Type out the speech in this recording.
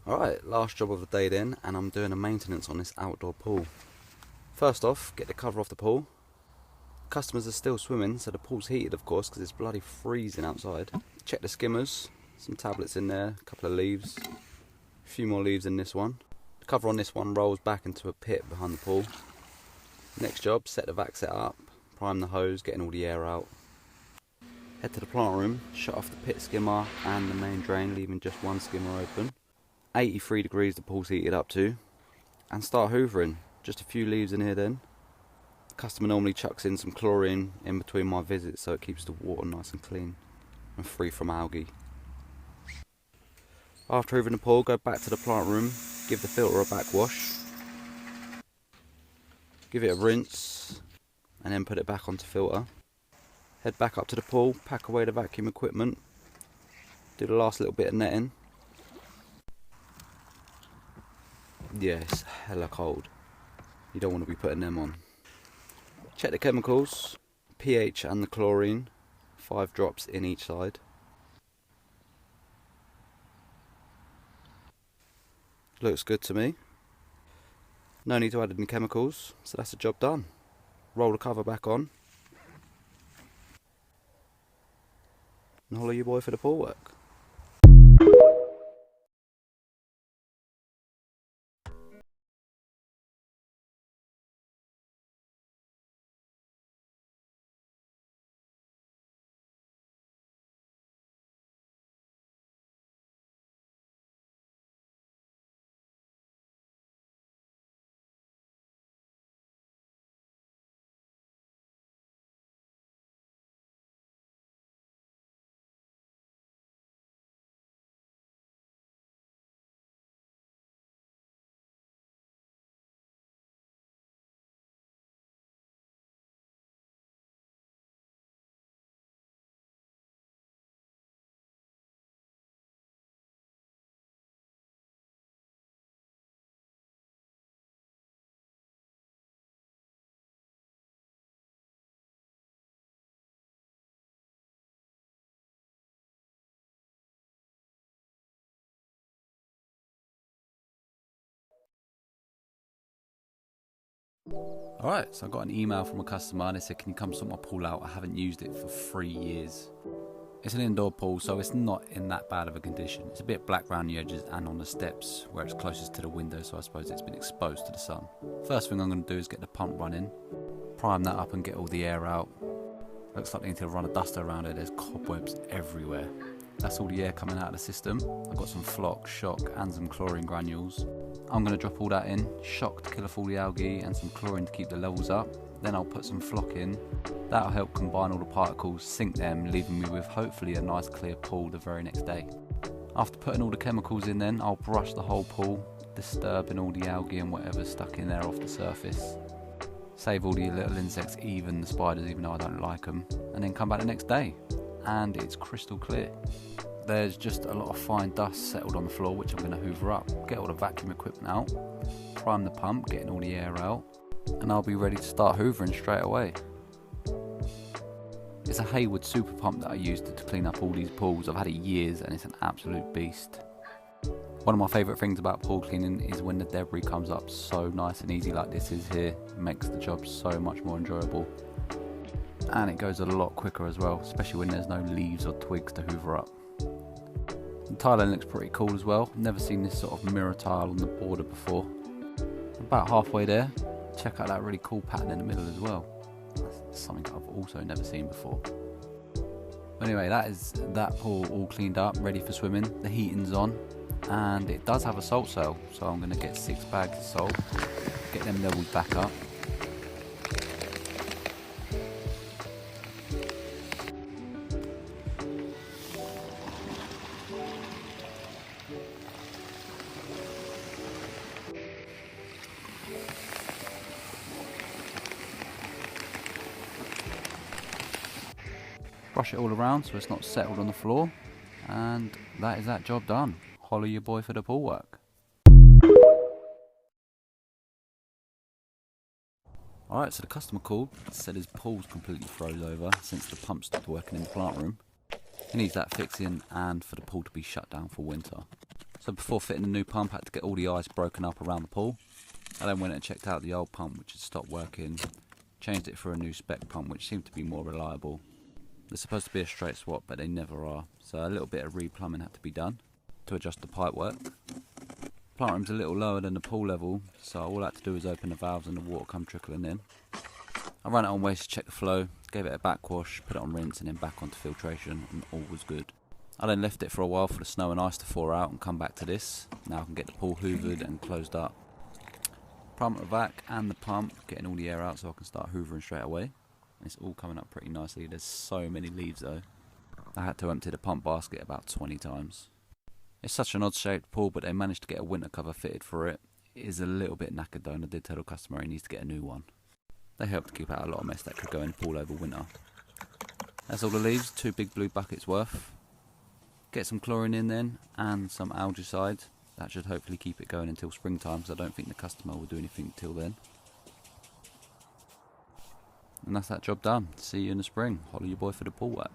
Alright, last job of the day then, and I'm doing a maintenance on this outdoor pool. First off, get the cover off the pool. Customers are still swimming, so the pool's heated of course because it's bloody freezing outside. Check the skimmers, some tablets in there, a couple of leaves, a few more leaves in this one. The cover on this one rolls back into a pit behind the pool. Next job, set the vac set up, prime the hose, getting all the air out. Head to the plant room, shut off the pit skimmer and the main drain, leaving just one skimmer open. 83 degrees the pool's heated up to, and start hoovering. Just a few leaves in here then. The customer normally chucks in some chlorine in between my visits so it keeps the water nice and clean and free from algae. After hoovering the pool, go back to the plant room, give the filter a backwash, give it a rinse and then put it back onto filter. Head back up to the pool, pack away the vacuum equipment, do the last little bit of netting. Yeah, it's hella cold. You don't want to be putting them on. Check the chemicals, pH and the chlorine, 5 drops in each side. Looks good to me. No need to add any chemicals, so that's the job done. Roll the cover back on and holler your boy for the pool work. Alright, so I got an email from a customer and they said, can you come sort my pool out? I haven't used it for 3 years. It's an indoor pool, so it's not in that bad of a condition. It's a bit black around the edges and on the steps where it's closest to the window, so I suppose it's been exposed to the sun. First thing I'm going to do is get the pump running, prime that up and get all the air out. Looks like I need to run a duster around it, there's cobwebs everywhere. That's all the air coming out of the system. I've got some flock, shock and some chlorine granules. I'm going to drop all that in, shock to kill off all the algae and some chlorine to keep the levels up. Then I'll put some flock in. That'll help combine all the particles, sink them, leaving me with hopefully a nice clear pool the very next day. After putting all the chemicals in then, I'll brush the whole pool, disturbing all the algae and whatever's stuck in there off the surface. Save all the little insects, even the spiders, even though I don't like them. And then come back the next day, and it's crystal clear. There's just a lot of fine dust settled on the floor, which I'm going to hoover up, get all the vacuum equipment out, prime the pump, getting all the air out, and I'll be ready to start hoovering straight away. It's a Hayward super pump that I used to clean up all these pools. I've had it years and it's an absolute beast. One of my favourite things about pool cleaning is when the debris comes up so nice and easy like this is here. It makes the job so much more enjoyable. And it goes a lot quicker as well, especially when there's no leaves or twigs to hoover up. The tiling looks pretty cool as well. Never seen this sort of mirror tile on the border before. About halfway there, check out that really cool pattern in the middle as well. That's something I've also never seen before. Anyway, that is that pool all cleaned up, ready for swimming. The heating's on, and it does have a salt cell, so I'm going to get 6 bags of salt, get them levels back up. Brush it all around so it's not settled on the floor, and that is that job done. Holler your boy for the pool work. Alright, so the customer called, said his pool's completely froze over since the pump stopped working in the plant room. He needs that fixing and for the pool to be shut down for winter. So before fitting the new pump, I had to get all the ice broken up around the pool. I then went and checked out the old pump, which had stopped working, changed it for a new spec pump, which seemed to be more reliable. They're supposed to be a straight swap, but they never are, so a little bit of re-plumbing had to be done to adjust the pipe work. Plant room's a little lower than the pool level, so all I had to do was open the valves and the water come trickling in. I ran it on waste to check the flow, gave it a backwash, put it on rinse and then back onto filtration, and all was good. I then left it for a while for the snow and ice to thaw out and come back to this. Now I can get the pool hoovered and closed up. Prime the vac and the pump, getting all the air out so I can start hoovering straight away. It's all coming up pretty nicely. There's so many leaves though. I had to empty the pump basket about 20 times. It's such an odd shaped pool, but they managed to get a winter cover fitted for it. It is a little bit knackered though, and I did tell the customer he needs to get a new one. They helped to keep out a lot of mess that could go in the pool over winter. That's all the leaves, 2 big blue buckets worth. Get some chlorine in then, and some algicide. That should hopefully keep it going until springtime, so I don't think the customer will do anything till then. And that's that job done. See you in the spring. Holler your boy for the pool work.